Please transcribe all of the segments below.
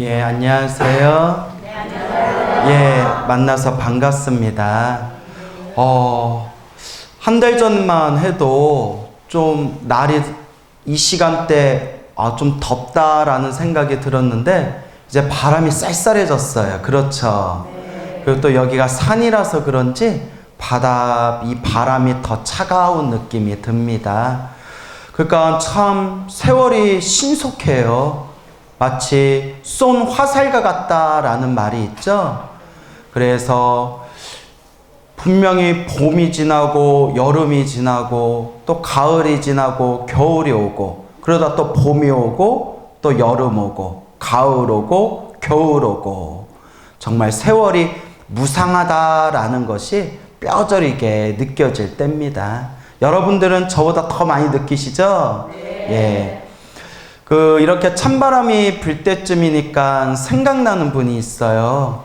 예, 안녕하세요. 네, 안녕하세요. 예, 만나서 반갑습니다. 한 달 전만 해도 좀 날이 이 시간대 좀 덥다라는 생각이 들었는데 이제 바람이 쌀쌀해졌어요. 그렇죠? 네. 그리고 또 여기가 산이라서 그런지 이 바람이 더 차가운 느낌이 듭니다. 그러니까 참 세월이 신속해요. 마치 쏜 화살과 같다라는 말이 있죠. 그래서 분명히 봄이 지나고 여름이 지나고 또 가을이 지나고 겨울이 오고 그러다 또 봄이 오고 또 여름 오고 가을 오고 겨울 오고 정말 세월이 무상하다라는 것이 뼈저리게 느껴질 때입니다. 여러분들은 저보다 더 많이 느끼시죠? 네. 예. 이렇게 찬바람이 불 때쯤이니까 생각나는 분이 있어요.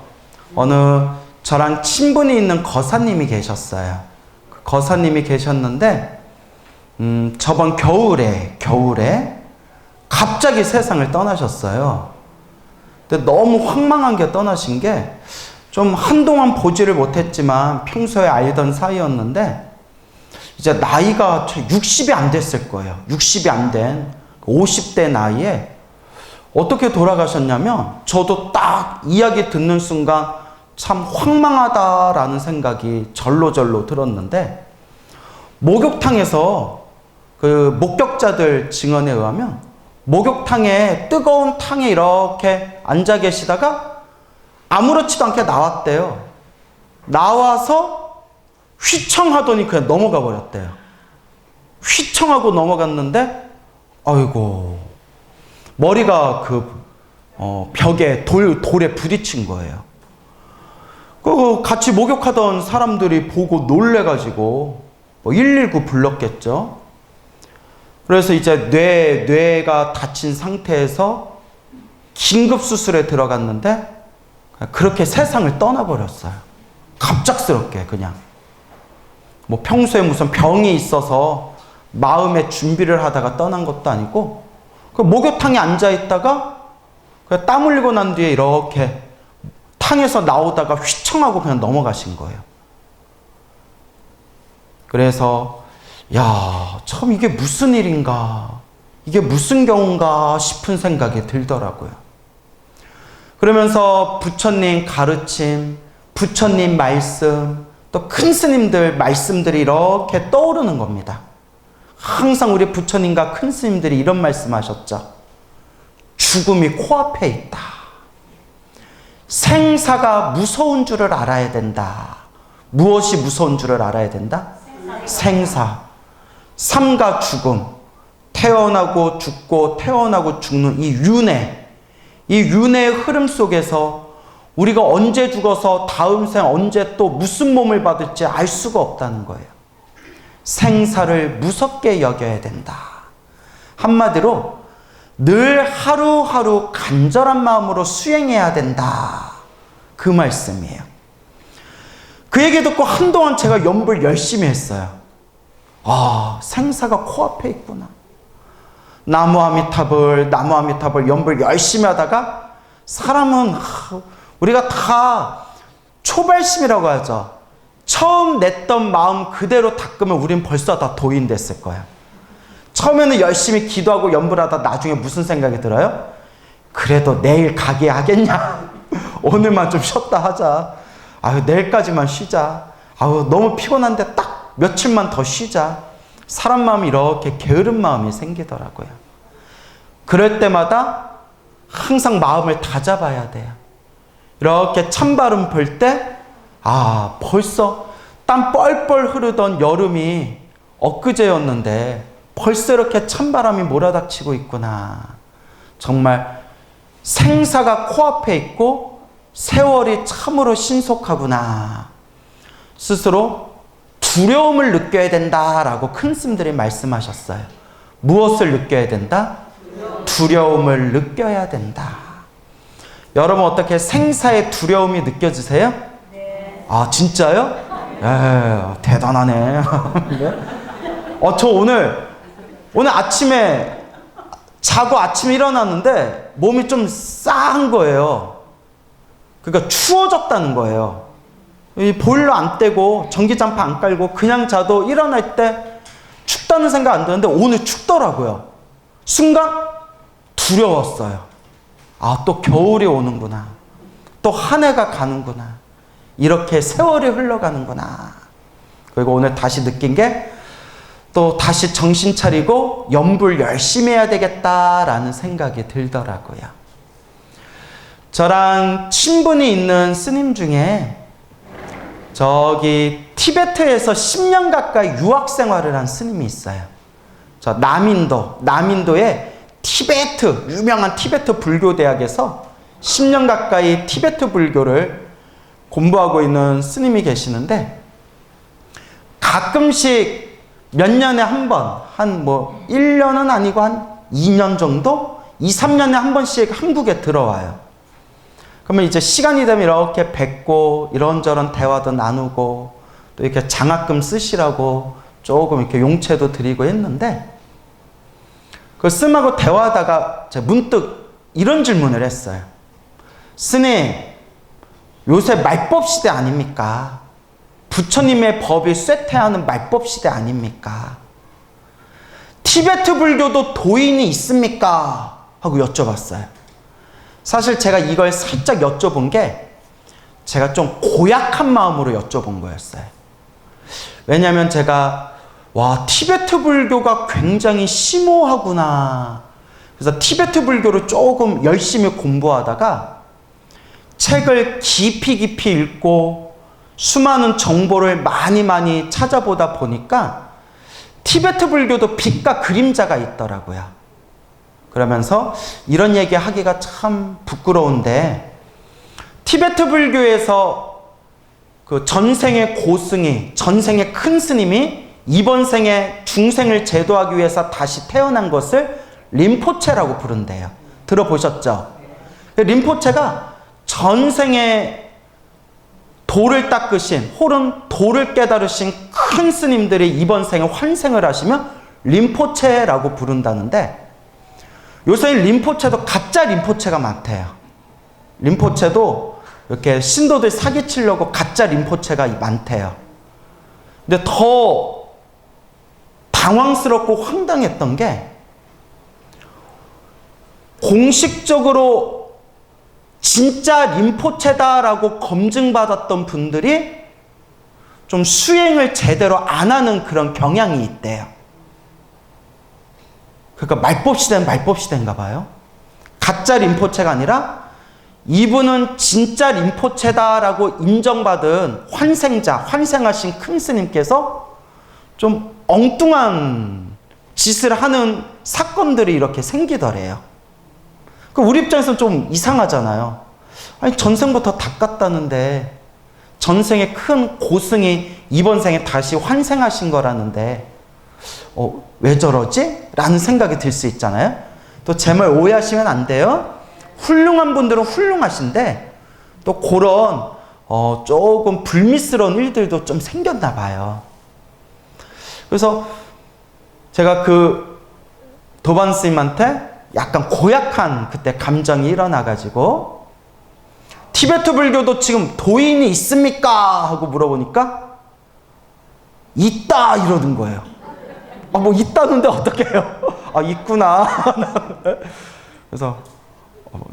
저랑 친분이 있는 거사님이 계셨어요. 그 거사님이 계셨는데, 저번 겨울에 갑자기 세상을 떠나셨어요. 근데 너무 황망한 게 떠나신 게, 좀 한동안 보지를 못했지만 평소에 알던 사이였는데, 이제 나이가 60이 안 됐을 거예요. 60이 안 된 50대 나이에 어떻게 돌아가셨냐면 저도 딱 이야기 듣는 순간 참 황망하다라는 생각이 절로절로 들었는데 목욕탕에서 그 목격자들 증언에 의하면 목욕탕에 뜨거운 탕에 이렇게 앉아 계시다가 아무렇지도 않게 나왔대요. 나와서 휘청하더니 그냥 넘어가 버렸대요. 휘청하고 넘어갔는데 아이고 머리가 벽에 돌에 부딪힌 거예요. 같이 목욕하던 사람들이 보고 놀래가지고 119 불렀겠죠. 그래서 이제 뇌가 다친 상태에서 긴급 수술에 들어갔는데 그렇게 세상을 떠나버렸어요. 갑작스럽게 그냥. 평소에 무슨 병이 있어서 마음의 준비를 하다가 떠난 것도 아니고 목욕탕에 앉아있다가 땀 흘리고 난 뒤에 이렇게 탕에서 나오다가 휘청하고 그냥 넘어가신 거예요. 그래서 참 이게 무슨 일인가, 이게 무슨 경우인가 싶은 생각이 들더라고요. 그러면서 부처님 가르침, 부처님 말씀, 또 큰 스님들 말씀들이 이렇게 떠오르는 겁니다. 항상 우리 부처님과 큰 스님들이 이런 말씀하셨죠. 죽음이 코앞에 있다. 생사가 무서운 줄을 알아야 된다. 무엇이 무서운 줄을 알아야 된다? 생사. 삶과 죽음. 태어나고 죽고 태어나고 죽는 이 윤회의 흐름 속에서 우리가 언제 죽어서 다음 생 언제 또 무슨 몸을 받을지 알 수가 없다는 거예요. 생사를 무섭게 여겨야 된다. 한마디로 늘 하루하루 간절한 마음으로 수행해야 된다. 그 말씀이에요. 그 얘기 듣고 한동안 제가 연불 열심히 했어요. 생사가 코앞에 있구나. 나무 아미타불 연불 열심히 하다가 사람은 우리가 다 초발심이라고 하죠. 처음 냈던 마음 그대로 닦으면 우린 벌써 다 도인됐을 거야. 처음에는 열심히 기도하고 연불하다 나중에 무슨 생각이 들어요? 그래도 내일 가게 하겠냐? 오늘만 좀 쉬었다 하자. 내일까지만 쉬자. 너무 피곤한데 딱 며칠만 더 쉬자. 사람 마음이 이렇게 게으른 마음이 생기더라고요. 그럴 때마다 항상 마음을 다잡아야 돼요. 이렇게 찬바람 불 때 벌써 땀 뻘뻘 흐르던 여름이 엊그제였는데 벌써 이렇게 찬바람이 몰아닥치고 있구나. 정말 생사가 코앞에 있고 세월이 참으로 신속하구나. 스스로 두려움을 느껴야 된다라고 큰 스님들이 말씀하셨어요. 무엇을 느껴야 된다? 두려움을 느껴야 된다. 여러분 어떻게 생사의 두려움이 느껴지세요? 네. 진짜요? 대단하네. 저 오늘 아침에 자고 아침에 일어났는데 몸이 좀 싸한 거예요. 그러니까 추워졌다는 거예요. 이 보일러 안 떼고 전기장판 안 깔고 그냥 자도 일어날 때 춥다는 생각 안 드는데 오늘 춥더라고요. 순간 두려웠어요. 아, 또 겨울이 오는구나. 또 한 해가 가는구나. 이렇게 세월이 흘러가는구나. 그리고 오늘 다시 느낀 게 또 다시 정신 차리고 연불 열심히 해야 되겠다라는 생각이 들더라고요. 저랑 친분이 있는 스님 중에 저기 티베트에서 10년 가까이 유학 생활을 한 스님이 있어요. 저 남인도의 티베트, 유명한 티베트 불교 대학에서 10년 가까이 티베트 불교를 공부하고 있는 스님이 계시는데 가끔씩 몇 년에 한 번, 1년은 아니고 한 2년 정도? 2, 3년에 한 번씩 한국에 들어와요. 그러면 이제 시간이 되면 이렇게 뵙고 이런저런 대화도 나누고 또 이렇게 장학금 쓰시라고 조금 이렇게 용채도 드리고 했는데 그 스님하고 대화하다가 제가 문득 이런 질문을 했어요. 스님, 요새 말법 시대 아닙니까? 부처님의 법이 쇠퇴하는 말법 시대 아닙니까? 티베트 불교도 도인이 있습니까? 하고 여쭤봤어요. 사실 제가 이걸 살짝 여쭤본 게 제가 좀 고약한 마음으로 여쭤본 거였어요. 왜냐하면 제가 티베트 불교가 굉장히 심오하구나. 그래서 티베트 불교를 조금 열심히 공부하다가 책을 깊이 읽고 수많은 정보를 많이 찾아보다 보니까 티베트 불교도 빛과 그림자가 있더라고요. 그러면서 이런 얘기 하기가 참 부끄러운데 티베트 불교에서 그 전생의 고승이, 전생의 큰 스님이 이번 생에 중생을 제도하기 위해서 다시 태어난 것을 림포체라고 부른대요. 들어보셨죠? 림포체가 전생에 도를 닦으신 혹은 도를 깨달으신 큰 스님들이 이번 생에 환생을 하시면 림포체라고 부른다는데 요새 림포체도 가짜 림포체가 많대요. 림포체도 이렇게 신도들 사기치려고 가짜 림포체가 많대요. 근데 더 당황스럽고 황당했던 게 공식적으로 진짜 림포체다라고 검증받았던 분들이 좀 수행을 제대로 안 하는 그런 경향이 있대요. 그러니까 말법 시대는 말법 시대인가 봐요. 가짜 림포체가 아니라 이분은 진짜 림포체다라고 인정받은 환생자, 환생하신 큰 스님께서 좀 엉뚱한 짓을 하는 사건들이 이렇게 생기더래요. 우리 입장에서는 좀 이상하잖아요. 아니, 전생부터 닦았다는데 전생에 큰 고승이 이번 생에 다시 환생하신 거라는데 왜 저러지? 라는 생각이 들 수 있잖아요. 또 제 말 오해하시면 안 돼요. 훌륭한 분들은 훌륭하신데 또 그런 조금 불미스러운 일들도 좀 생겼나 봐요. 그래서 제가 그 도반 스님한테 약간 고약한 그때 감정이 일어나가지고 티베트 불교도 지금 도인이 있습니까? 하고 물어보니까 있다 이러는 거예요. 뭐 있다는데 어떻게 해요? 있구나. 그래서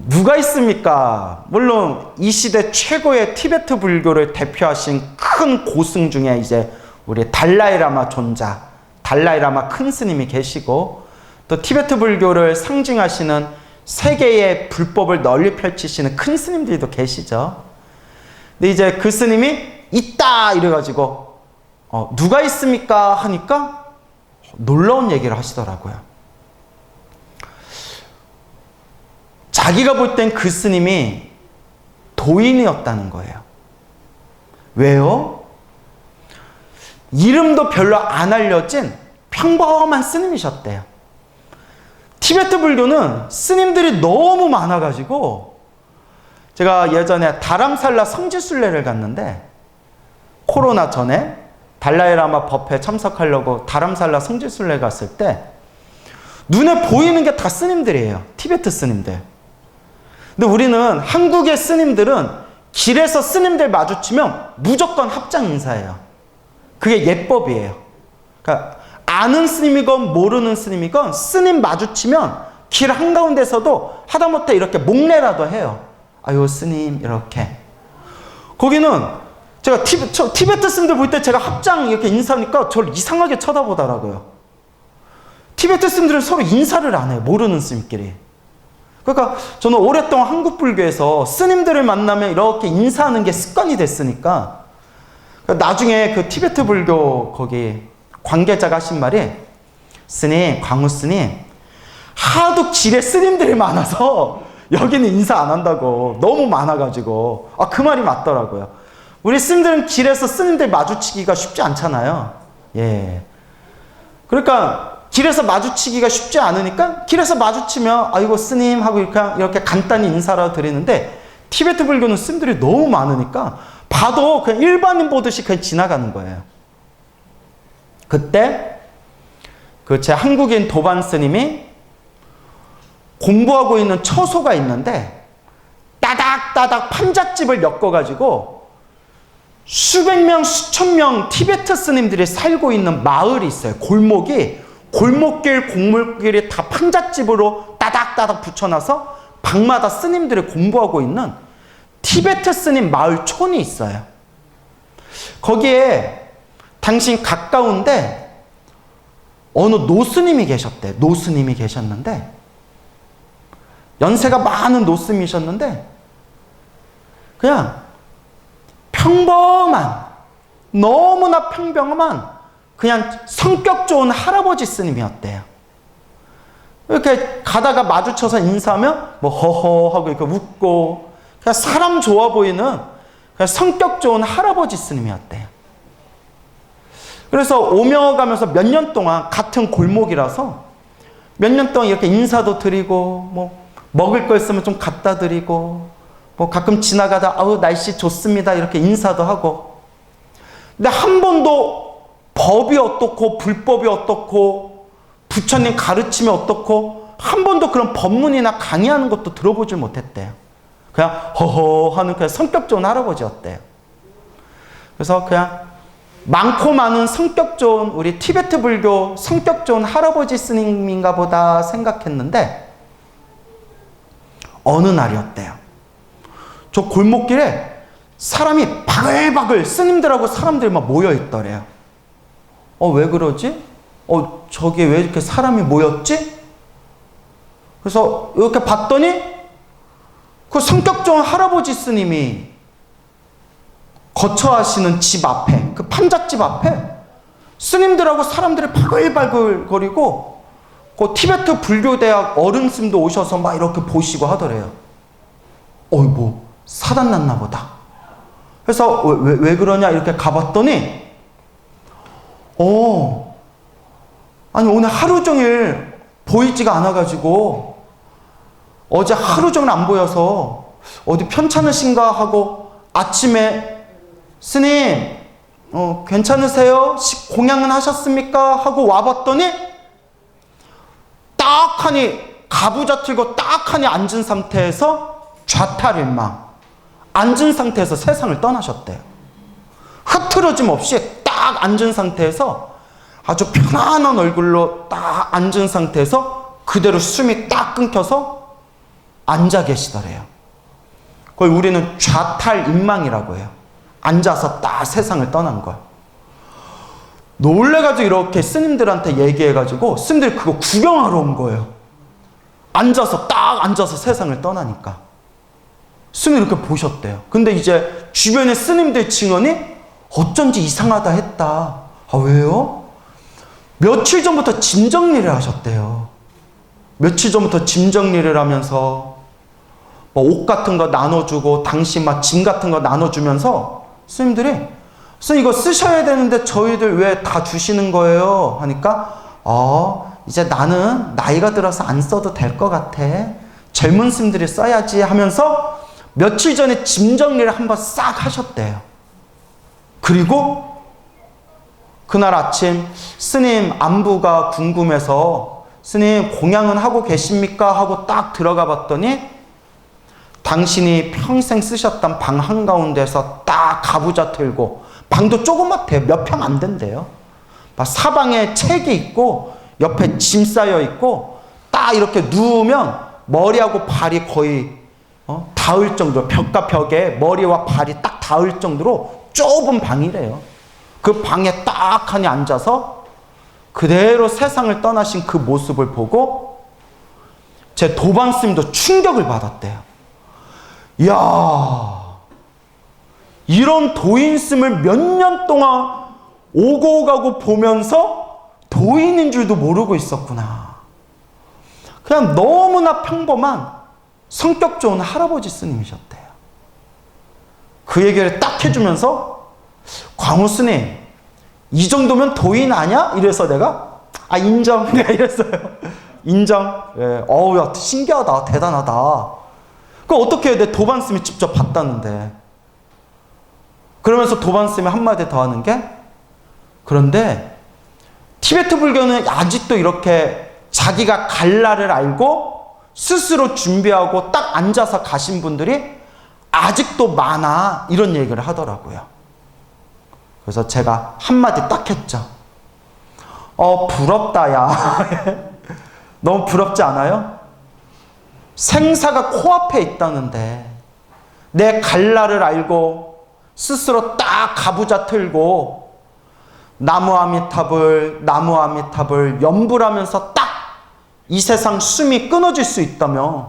누가 있습니까? 물론 이 시대 최고의 티베트 불교를 대표하신 큰 고승 중에 이제 우리 달라이라마 존자, 달라이라마 큰 스님이 계시고 또 티베트 불교를 상징하시는 세계의 불법을 널리 펼치시는 큰 스님들도 계시죠. 근데 이제 그 스님이 있다 이래가지고 누가 있습니까? 하니까 놀라운 얘기를 하시더라고요. 자기가 볼 땐 그 스님이 도인이었다는 거예요. 왜요? 이름도 별로 안 알려진 평범한 스님이셨대요. 티베트 불교는 스님들이 너무 많아가지고 제가 예전에 다람살라 성지순례를 갔는데 코로나 전에 달라이라마 법회에 참석하려고 다람살라 성지순례 갔을 때 눈에 보이는 게 다 스님들이에요. 티베트 스님들. 근데 우리는 한국의 스님들은 길에서 스님들 마주치면 무조건 합장 인사예요. 그게 예법이에요. 그러니까 아는 스님이건 모르는 스님이건 스님 마주치면 길 한가운데서도 하다못해 이렇게 목례라도 해요. 아유 스님 이렇게. 거기는 제가 티베트 스님들 볼 때 제가 합장 이렇게 인사하니까 저를 이상하게 쳐다보더라고요. 티베트 스님들은 서로 인사를 안 해요. 모르는 스님끼리. 그러니까 저는 오랫동안 한국 불교에서 스님들을 만나면 이렇게 인사하는 게 습관이 됐으니까 나중에 그 티베트 불교 거기 관계자가 하신 말이 스님, 광우 스님 하도 길에 스님들이 많아서 여기는 인사 안 한다고 너무 많아가지고 그 말이 맞더라고요. 우리 스님들은 길에서 스님들 마주치기가 쉽지 않잖아요. 예. 그러니까 길에서 마주치기가 쉽지 않으니까 길에서 마주치면 아이고 스님 하고 이렇게 간단히 인사라도 드리는데 티베트 불교는 스님들이 너무 많으니까 봐도 그냥 일반인 보듯이 그냥 지나가는 거예요. 그때 그 제 한국인 도반 스님이 공부하고 있는 처소가 있는데 따닥따닥 판잣집을 엮어가지고 수백 명, 수천 명 티베트 스님들이 살고 있는 마을이 있어요. 골목길, 공물길이 다 판잣집으로 따닥따닥 붙여놔서 방마다 스님들이 공부하고 있는 티베트 스님 마을촌이 있어요. 거기에 당신 가까운데 어느 노스님이 계셨대. 노스님이 계셨는데 연세가 많은 노스님이셨는데 그냥 평범한 너무나 평범한 그냥 성격 좋은 할아버지 스님이었대요. 이렇게 가다가 마주쳐서 인사하면 뭐 허허 하고 이렇게 웃고 그냥 사람 좋아 보이는 그냥 성격 좋은 할아버지 스님이었대요. 그래서 오며 가면서 몇 년 동안 같은 골목이라서 몇 년 동안 이렇게 인사도 드리고 뭐 먹을 거 있으면 좀 갖다 드리고 뭐 가끔 지나가다 아우 날씨 좋습니다 이렇게 인사도 하고 근데 한 번도 법이 어떻고 불법이 어떻고 부처님 가르침이 어떻고 한 번도 그런 법문이나 강의하는 것도 들어보질 못했대요. 그냥 허허 하는 그냥 성격 좋은 할아버지였대요. 그래서 그냥 많고 많은 성격 좋은 우리 티베트 불교 성격 좋은 할아버지 스님인가 보다 생각했는데 어느 날이었대요. 저 골목길에 사람이 바글바글 스님들하고 사람들이 막 모여 있더래요. 왜 그러지? 저기 왜 이렇게 사람이 모였지? 그래서 이렇게 봤더니 그 성격 좋은 할아버지 스님이 거처하시는 집 앞에 그 판잣집 앞에 스님들하고 사람들이 바글바글 거리고 그 티베트 불교대학 어른 스님도 오셔서 막 이렇게 보시고 하더래요. 뭐 사단 났나 보다. 그래서 왜 그러냐 이렇게 가봤더니 아니 오늘 하루 종일 보이지가 않아가지고 어제 하루 종일 안 보여서 어디 편찮으신가 하고 아침에 스님 괜찮으세요? 공양은 하셨습니까? 하고 와봤더니 딱하니 가부좌 틀고 딱하니 앉은 상태에서 좌탈일망 앉은 상태에서 세상을 떠나셨대요. 흐트러짐 없이 딱 앉은 상태에서 아주 편안한 얼굴로 딱 앉은 상태에서 그대로 숨이 딱 끊겨서 앉아 계시더래요. 그걸 우리는 좌탈인망이라고 해요. 앉아서 딱 세상을 떠난 거예요. 놀래가지고 이렇게 스님들한테 얘기해가지고 스님들이 그거 구경하러 온 거예요. 딱 앉아서 세상을 떠나니까. 스님이 이렇게 보셨대요. 근데 이제 주변에 스님들 증언이 어쩐지 이상하다 했다. 왜요? 며칠 전부터 짐 정리를 하셨대요. 며칠 전부터 짐 정리를 하면서 옷 같은 거 나눠주고 당신 막 짐 같은 거 나눠주면서 스님들이 스님 이거 쓰셔야 되는데 저희들 왜 다 주시는 거예요? 하니까 이제 나는 나이가 들어서 안 써도 될 것 같아. 젊은 스님들이 써야지 하면서 며칠 전에 짐 정리를 한번 싹 하셨대요. 그리고 그날 아침 스님 안부가 궁금해서 스님 공양은 하고 계십니까? 하고 딱 들어가 봤더니 당신이 평생 쓰셨던 방 한가운데서 딱 가부좌 틀고, 방도 조그맣대요. 몇 평 안 된대요. 사방에 책이 있고 옆에 짐 쌓여 있고 딱 이렇게 누우면 머리하고 발이 거의 닿을 정도로, 벽과 벽에 머리와 발이 딱 닿을 정도로 좁은 방이래요. 그 방에 딱 하니 앉아서 그대로 세상을 떠나신 그 모습을 보고 제 도반 스님도 충격을 받았대요. 이야, 이런 도인스님을 몇 년 동안 오고 가고 보면서 도인인 줄도 모르고 있었구나. 그냥 너무나 평범한 성격 좋은 할아버지 스님이셨대요. 그 얘기를 딱 해주면서 광우 스님, 이 정도면 도인 아냐? 이래서 내가 인정. 내가 이랬어요. 인정. 예. 어우, 야, 신기하다. 대단하다. 그럼 어떻게 해? 내 도반 스님이 직접 봤다는데. 그러면서 도반 스님이 한마디 더 하는 게, 그런데 티베트 불교는 아직도 이렇게 자기가 갈 날을 알고 스스로 준비하고 딱 앉아서 가신 분들이 아직도 많아. 이런 얘기를 하더라고요. 그래서 제가 한마디 딱 했죠. 부럽다, 야. 너무 부럽지 않아요? 생사가 코앞에 있다는데 내 갈 날을 알고 스스로 딱 가부좌 틀고 나무 아미탑을 연불하면서 딱 이 세상 숨이 끊어질 수 있다면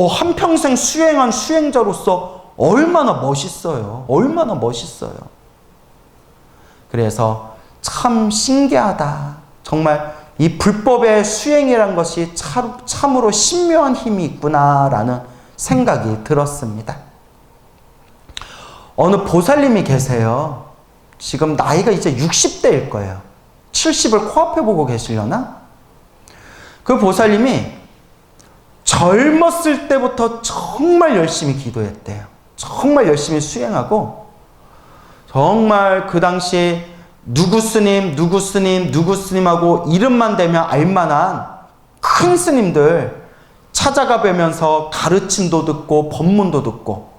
한평생 수행한 수행자로서 얼마나 멋있어요. 얼마나 멋있어요. 그래서 참 신기하다. 정말 이 불법의 수행이란 것이 참으로 신묘한 힘이 있구나라는 생각이 들었습니다. 어느 보살님이 계세요. 지금 나이가 이제 60대일 거예요. 70을 코앞에 보고 계시려나? 그 보살님이 젊었을 때부터 정말 열심히 기도했대요. 정말 열심히 수행하고, 정말 그 당시 누구 스님하고 이름만 대면 알만한 큰 스님들 찾아가 뵈면서 가르침도 듣고 법문도 듣고,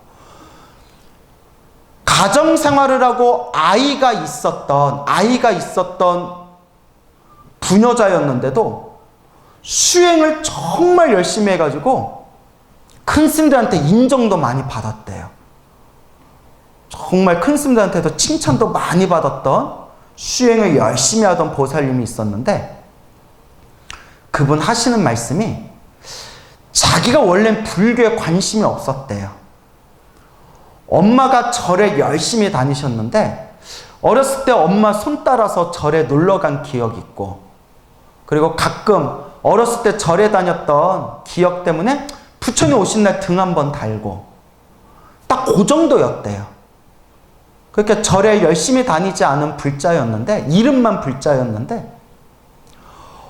가정생활을 하고 아이가 있었던 부녀자였는데도 수행을 정말 열심히 해가지고 큰 스님들한테 인정도 많이 받았대요. 정말 큰 스님들한테도 칭찬도 많이 받았던 수행을 열심히 하던 보살님이 있었는데, 그분 하시는 말씀이 자기가 원래는 불교에 관심이 없었대요. 엄마가 절에 열심히 다니셨는데 어렸을 때 엄마 손 따라서 절에 놀러 간 기억이 있고, 그리고 가끔 어렸을 때 절에 다녔던 기억 때문에 부처님 오신 날 등 한번 달고, 딱 그 정도였대요. 그렇게 절에 열심히 다니지 않은 불자였는데, 이름만 불자였는데,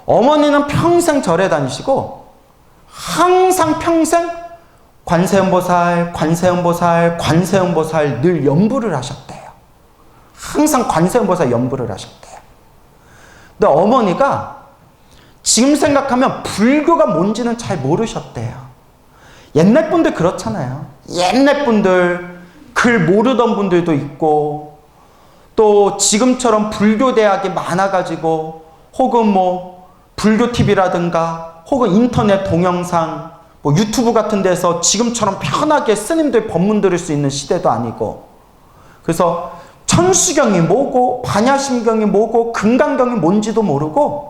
어머니는 평생 절에 다니시고 항상 평생 관세음보살 늘 연부를 하셨대요. 항상 관세음보살 연부를 하셨대요. 근데 어머니가 지금 생각하면 불교가 뭔지는 잘 모르셨대요. 옛날 분들 그렇잖아요. 옛날 분들 글 모르던 분들도 있고, 또 지금처럼 불교 대학이 많아가지고 혹은 불교 TV라든가 혹은 인터넷 동영상 유튜브 같은 데서 지금처럼 편하게 스님들 법문 들을 수 있는 시대도 아니고, 그래서 천수경이 뭐고 반야심경이 뭐고 금강경이 뭔지도 모르고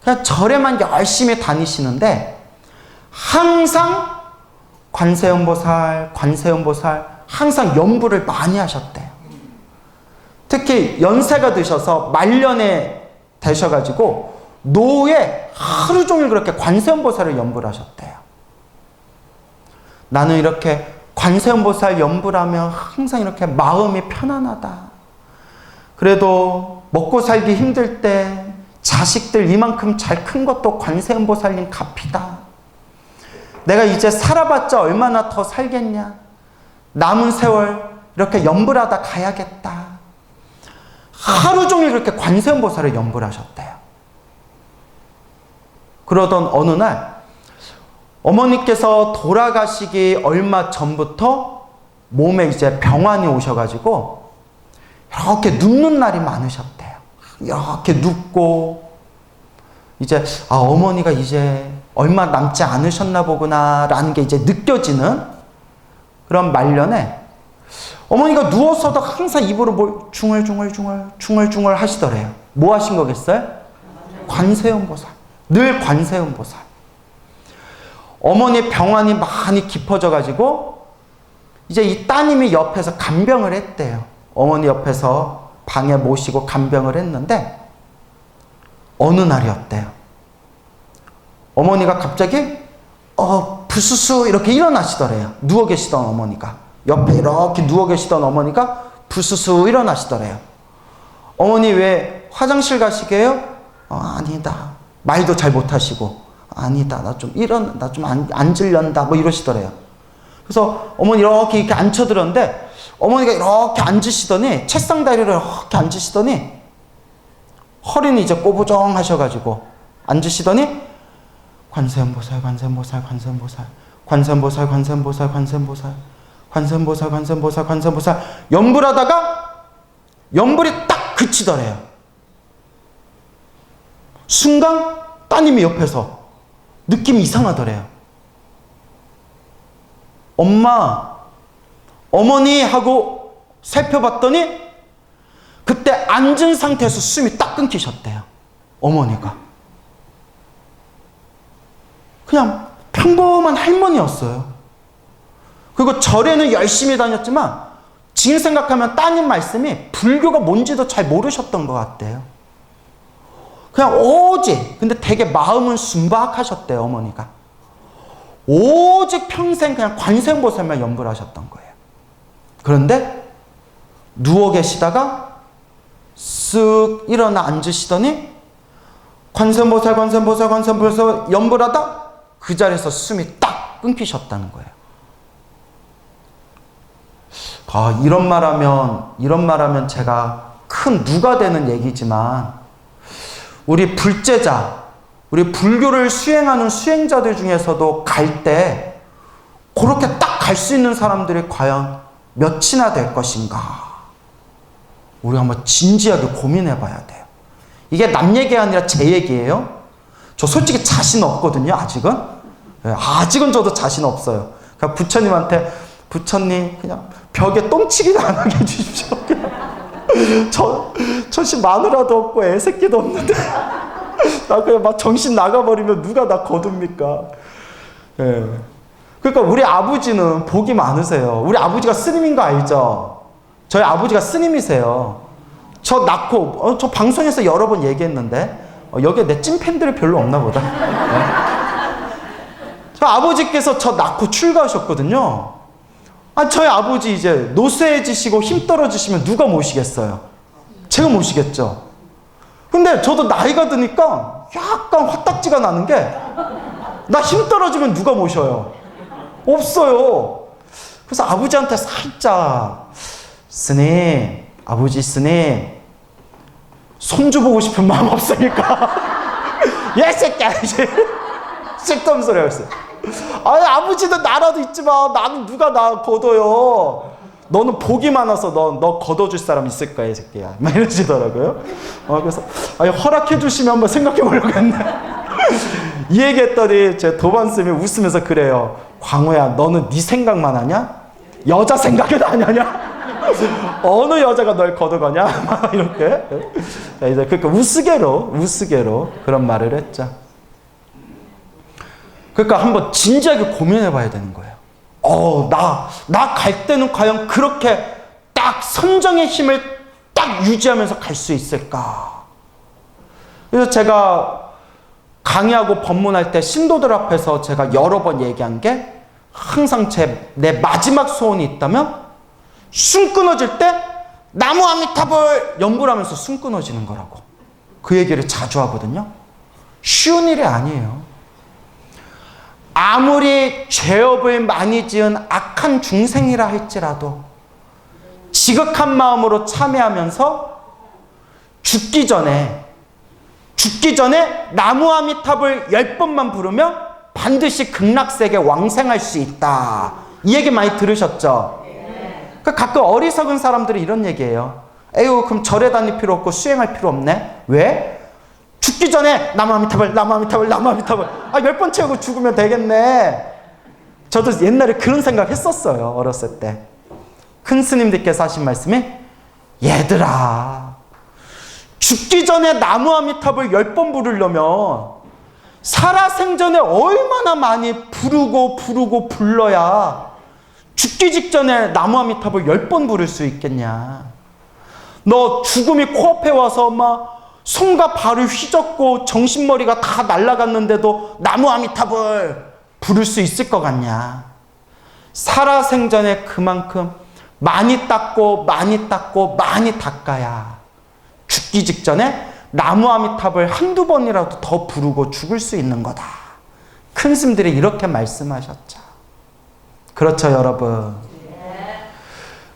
그냥 절에만 열심히 다니시는데, 항상 관세음보살 항상 연부를 많이 하셨대요. 특히 연세가 드셔서 말년에 되셔가지고 노후에 하루 종일 그렇게 관세음보살을 연부를 하셨대요. 나는 이렇게 관세음보살 연부를 하면 항상 이렇게 마음이 편안하다. 그래도 먹고 살기 힘들 때 자식들 이만큼 잘 큰 것도 관세음보살님 값이다. 내가 이제 살아봤자 얼마나 더 살겠냐. 남은 세월 이렇게 연부를 하다 가야겠다. 하루 종일 그렇게 관세음보살을 연부를 하셨대요. 그러던 어느 날 어머니께서 돌아가시기 얼마 전부터 몸에 이제 병환이 오셔가지고 이렇게 눕는 날이 많으셨대요. 이렇게 눕고 이제 어머니가 이제 얼마 남지 않으셨나 보구나라는 게 이제 느껴지는 그런 말년에 어머니가 누워서도 항상 입으로 뭘 중얼중얼 하시더래요. 뭐 하신 거겠어요? 관세음보살. 늘 관세음보살. 어머니 병환이 많이 깊어져가지고 이제 이 따님이 옆에서 간병을 했대요. 어머니 옆에서 방에 모시고 간병을 했는데 어느 날이었대요. 어머니가 갑자기 부스스 이렇게 일어나시더래요. 누워 계시던 어머니가. 옆에 이렇게 누워 계시던 어머니가 부스스 일어나시더래요. 어머니 왜 화장실 가시게요? 아니다. 말도 잘 못하시고 아니다. 나 좀 앉으련다. 뭐 이러시더래요. 그래서 어머니 이렇게 앉혀들었는데 어머니가 이렇게 앉으시더니 책상 다리를 이렇게 앉으시더니 허리는 이제 꼬부정 하셔가지고 앉으시더니 관세음보살 연불하다가 연불이 딱 그치더래요. 순간 따님이 옆에서 느낌이 이상하더래요. 엄마, 어머니 하고 살펴봤더니 그때 앉은 상태에서 숨이 딱 끊기셨대요. 어머니가. 그냥 평범한 할머니였어요. 그리고 절에는 열심히 다녔지만 지금 생각하면 따님 말씀이 불교가 뭔지도 잘 모르셨던 것 같대요. 그냥 오직, 근데 되게 마음은 순박하셨대요, 어머니가. 오직 평생 그냥 관세음보살만 연불하셨던 거예요. 그런데 누워 계시다가 쓱 일어나 앉으시더니 관세음보살 연불하다 그 자리에서 숨이 딱 끊기셨다는 거예요. 이런 말하면 제가 큰 누가 되는 얘기지만 우리 불제자, 우리 불교를 수행하는 수행자들 중에서도 갈 때 그렇게 딱 갈 수 있는 사람들이 과연 몇이나 될 것인가? 우리 한번 진지하게 고민해 봐야 돼요. 이게 남 얘기가 아니라 제 얘기예요. 저 솔직히 자신 없거든요, 아직은. 아직은 저도 자신 없어요. 그러니까 부처님한테 부처님 그냥 벽에 똥치기도 안 하게 해주십시오. 저씨 마누라도 없고 애새끼도 없는데 나 그냥 막 정신 나가버리면 누가 나 거둡니까? 예. 그러니까 우리 아버지는 복이 많으세요. 우리 아버지가 스님인 거 알죠? 저희 아버지가 스님이세요. 저 낳고 저 방송에서 여러 번 얘기했는데 여기에 내 찐팬들이 별로 없나 보다. 저 아버지께서 저 낳고 출가하셨거든요. 저희 아버지 이제 노쇠해지시고 힘 떨어지시면 누가 모시겠어요? 제가 모시겠죠. 근데 저도 나이가 드니까 약간 화딱지가 나는 게 나 힘 떨어지면 누가 모셔요? 없어요. 그래서 아버지한테 살짝 스님, 아버지 스님 손주 보고 싶은 마음 없으니까 야 새끼야 이제 쓸데없는 소리 하고 있어요. 아버지는 나라도 있지만 나는 누가 나 거둬요. 너는 복이 많아서 너 걷어줄 사람 있을 거야 이 새끼야 막 이러시더라고요. 그래서 허락해 주시면 한번 생각해 보려고 했네. 이 얘기했더니 제 도반스님이 웃으면서 그래요. 광호야 너는 네 생각만 하냐? 여자 생각은 안 하냐? 어느 여자가 널 거두거냐? 막 이렇게 이제 그러니까 우스개로 그런 말을 했죠. 그러니까 한번 진지하게 고민해 봐야 되는 거예요. 나 갈 때는 과연 그렇게 딱 선정의 힘을 딱 유지하면서 갈 수 있을까? 그래서 제가 강의하고 법문할 때 신도들 앞에서 제가 여러 번 얘기한 게 항상 내 마지막 소원이 있다면 숨 끊어질 때 나무 아미타불 연불하면서 숨 끊어지는 거라고. 그 얘기를 자주 하거든요. 쉬운 일이 아니에요. 아무리 죄업을 많이 지은 악한 중생이라 할지라도 지극한 마음으로 참여하면서 죽기 전에 죽기 전에 나무 아미탑을 10번만 부르면 반드시 극락세계 왕생할 수 있다. 이 얘기 많이 들으셨죠? 그러니까 가끔 어리석은 사람들이 이런 얘기해요. 에휴, 그럼 절에 다닐 필요 없고 수행할 필요 없네. 왜? 죽기 전에 나무 아미탑을 10번 채우고 죽으면 되겠네. 저도 옛날에 그런 생각 했었어요. 어렸을 때. 큰 스님들께서 하신 말씀이, 얘들아, 죽기 전에 나무 아미탑을 10번 부르려면 살아생전에 얼마나 많이 부르고 불러야 죽기 직전에 나무 아미탑을 10번 부를 수 있겠냐. 너 죽음이 코앞에 와서 막 손과 발을 휘젓고 정신머리가 다 날아갔는데도 나무 아미탑을 부를 수 있을 것 같냐. 살아생전에 그만큼 많이 닦고 많이 닦아야 죽기 직전에 나무 아미탑을 한두 번이라도 더 부르고 죽을 수 있는 거다. 큰 스님들이 이렇게 말씀하셨죠. 그렇죠, 여러분.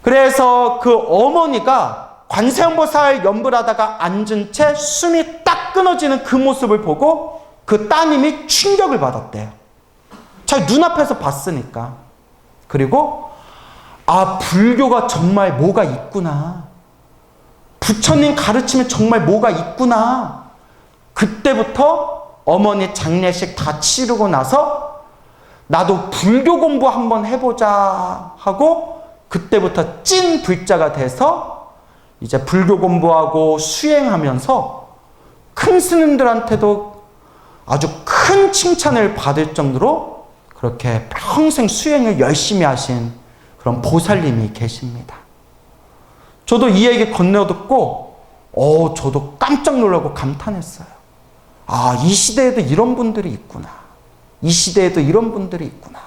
그래서 그 어머니가 관세음보살 연불 하다가 앉은 채 숨이 딱 끊어지는 그 모습을 보고 그 따님이 충격을 받았대요. 자기 눈앞에서 봤으니까. 그리고 아, 불교가 정말 뭐가 있구나. 부처님 가르치면 정말 뭐가 있구나. 그때부터 어머니 장례식 다 치르고 나서 나도 불교 공부 한번 해보자 하고 그때부터 찐 불자가 돼서 이제 불교 공부하고 수행하면서 큰 스님들한테도 아주 큰 칭찬을 받을 정도로 그렇게 평생 수행을 열심히 하신 그런 보살님이 계십니다. 저도 이 얘기 건네어 듣고 저도 깜짝 놀라고 감탄했어요. 아, 이 시대에도 이런 분들이 있구나. 이 시대에도 이런 분들이 있구나.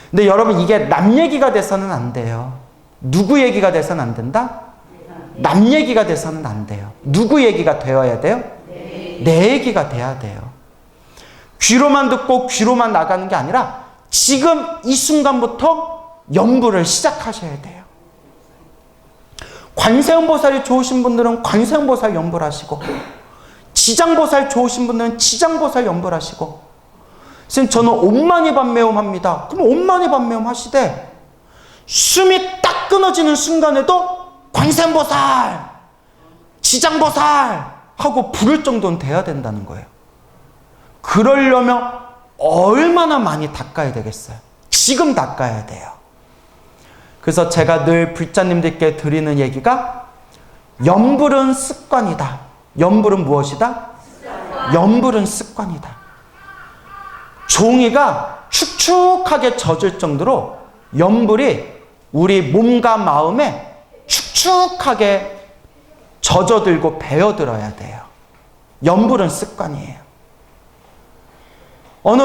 근데 여러분, 이게 남 얘기가 돼서는 안 돼요. 누구 얘기가 돼서는 안 된다? 남 얘기가 돼서는 안 돼요. 누구 얘기가 되어야 돼요? 내 얘기가 돼야 돼요. 귀로만 듣고 귀로만 나가는 게 아니라 지금 이 순간부터 연불을 시작하셔야 돼요. 관세음보살이 좋으신 분들은 관세음보살 연불하시고, 지장보살 좋으신 분들은 지장보살 연불하시고, 선생님 저는 옴마니밤매옴 합니다. 그럼 옴마니밤매옴 하시되 숨이 딱 끊어지는 순간에도 관세음보살, 지장보살 하고 부를 정도는 돼야 된다는 거예요. 그러려면 얼마나 많이 닦아야 되겠어요? 지금 닦아야 돼요. 그래서 제가 늘 불자님들께 드리는 얘기가 연불은 습관이다. 연불은 무엇이다? 연불은 습관이다. 종이가 축축하게 젖을 정도로 연불이 우리 몸과 마음에 축축하게 젖어들고 배어들어야 돼요. 연불은 습관이에요. 어느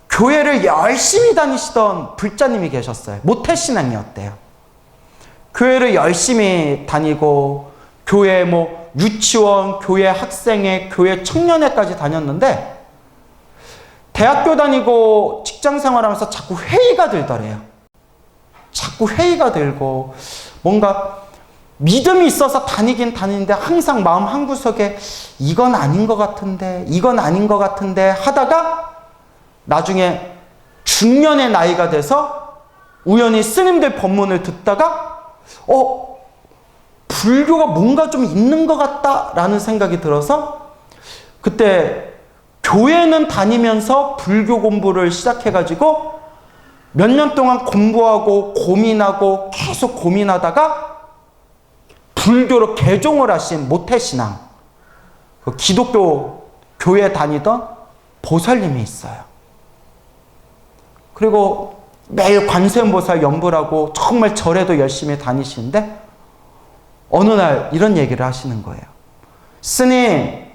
교회를 열심히 다니시던 불자님이 계셨어요. 모태신앙이었대요. 교회를 열심히 다니고 교회 유치원, 교회 학생회, 교회 청년회까지 다녔는데 대학교 다니고 직장 생활하면서 자꾸 회의가 들더래요. 자꾸 회의가 들고 뭔가 믿음이 있어서 다니긴 다니는데 항상 마음 한구석에 이건 아닌 것 같은데 이건 아닌 것 같은데 하다가 나중에 중년의 나이가 돼서 우연히 스님들 법문을 듣다가 불교가 뭔가 좀 있는 것 같다라는 생각이 들어서 그때 교회는 다니면서 불교 공부를 시작해가지고 몇 년 동안 공부하고 고민하고 계속 고민하다가 불교로 개종을 하신 모태신앙, 그 기독교 교회 다니던 보살님이 있어요. 그리고 매일 관세음보살 연불하고 정말 절에도 열심히 다니시는데 어느 날 이런 얘기를 하시는 거예요. 스님이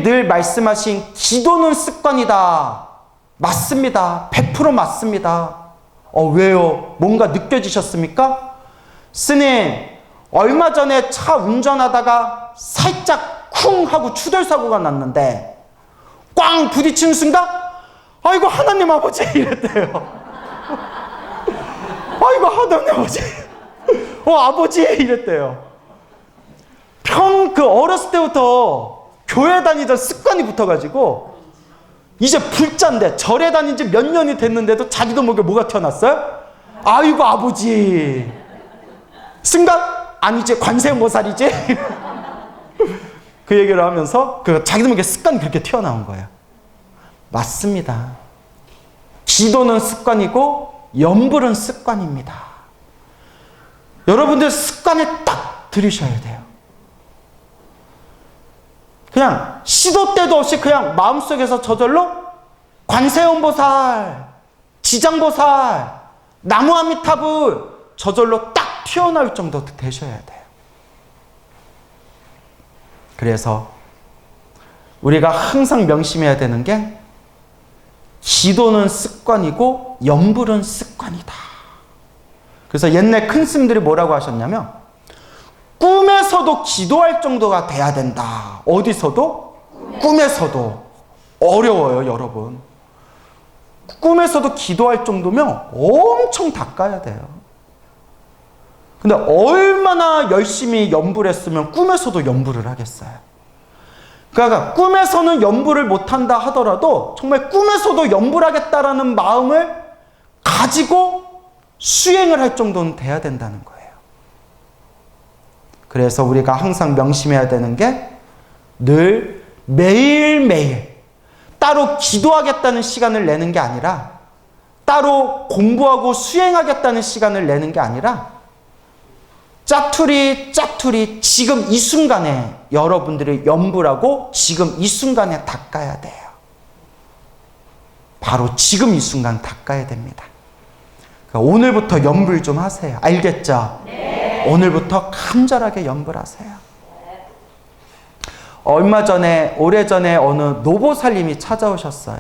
늘 말씀하신 기도는 습관이다. 맞습니다. 100% 맞습니다. 왜요? 뭔가 느껴지셨습니까? 스님, 얼마 전에 차 운전하다가 살짝 쿵 하고 추돌사고가 났는데 꽝 부딪히는 순간 아이고 하나님 아버지 이랬대요. 아이고 하나님 아버지 아버지 이랬대요. 어렸을 때부터 교회 다니던 습관이 붙어가지고 이제 불자인데 절에 다닌 지 몇 년이 됐는데도 자기도 모르게 뭐가 튀어났어요? 아이고 아버지 승각? 아니지 관세음보살이지? 그 얘기를 하면서 자기도 모르게 습관이 그렇게 튀어나온 거예요. 맞습니다. 기도는 습관이고 염불은 습관입니다. 여러분들 습관을 딱 들이셔야 돼요. 그냥 시도 때도 없이 그냥 마음속에서 저절로 관세음보살, 지장보살, 나무아미타불 저절로 딱 튀어나올 정도 되셔야 돼요. 그래서 우리가 항상 명심해야 되는 게 기도는 습관이고 염불은 습관이다. 그래서 옛날 큰 스님들이 뭐라고 하셨냐면 꿈에서도 기도할 정도가 돼야 된다. 어디서도? 꿈에서도. 어려워요, 여러분. 꿈에서도 기도할 정도면 엄청 닦아야 돼요. 근데 얼마나 열심히 염불했으면 꿈에서도 염불을 하겠어요. 그러니까 꿈에서는 염불을 못한다 하더라도 정말 꿈에서도 염불하겠다라는 마음을 가지고 수행을 할 정도는 돼야 된다는 거예요. 그래서 우리가 항상 명심해야 되는 게 늘 매일매일 따로 기도하겠다는 시간을 내는 게 아니라 따로 공부하고 수행하겠다는 시간을 내는 게 아니라 짜투리 지금 이 순간에 여러분들이 염불하고 지금 이 순간에 닦아야 돼요. 바로 지금 이 순간 닦아야 됩니다. 그러니까 오늘부터 염불 좀 하세요. 알겠죠? 네. 오늘부터 간절하게 염불하세요. 오래전에 어느 노보살님이 찾아오셨어요.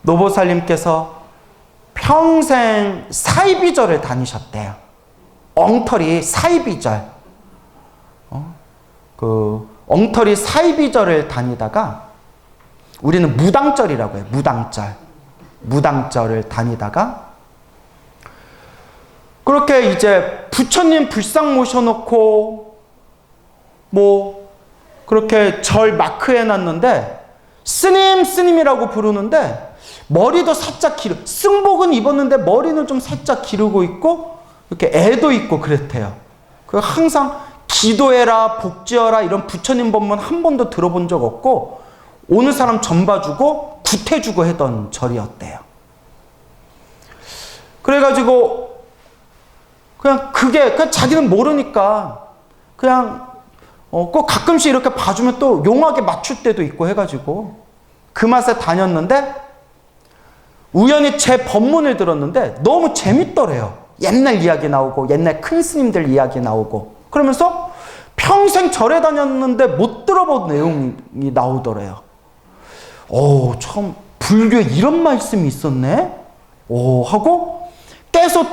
노보살님께서 평생 사이비절을 다니셨대요. 엉터리 사이비절. 엉터리 사이비절을 다니다가 우리는 무당절이라고 해요. 무당절을 다니다가 그렇게 이제 부처님 불상 모셔놓고 그렇게 절 마크해 놨는데 스님이라고 부르는데 머리도 살짝 승복은 입었는데 머리는 좀 살짝 기르고 있고 이렇게 애도 있고 그랬대요. 항상 기도해라 복지어라 이런 부처님 법문 한 번도 들어본 적 없고 오는 사람 전 봐주고 구태주고 하던 절이었대요. 그래가지고 그냥 자기는 모르니까 꼭 가끔씩 이렇게 봐주면 또 용하게 맞출 때도 있고 해가지고 그 맛에 다녔는데 우연히 제 법문을 들었는데 너무 재밌더래요. 옛날 이야기 나오고 옛날 큰 스님들 이야기 나오고 그러면서 평생 절에 다녔는데 못 들어본 내용이 나오더래요. 참 불교에 이런 말씀이 있었네? 하고 계속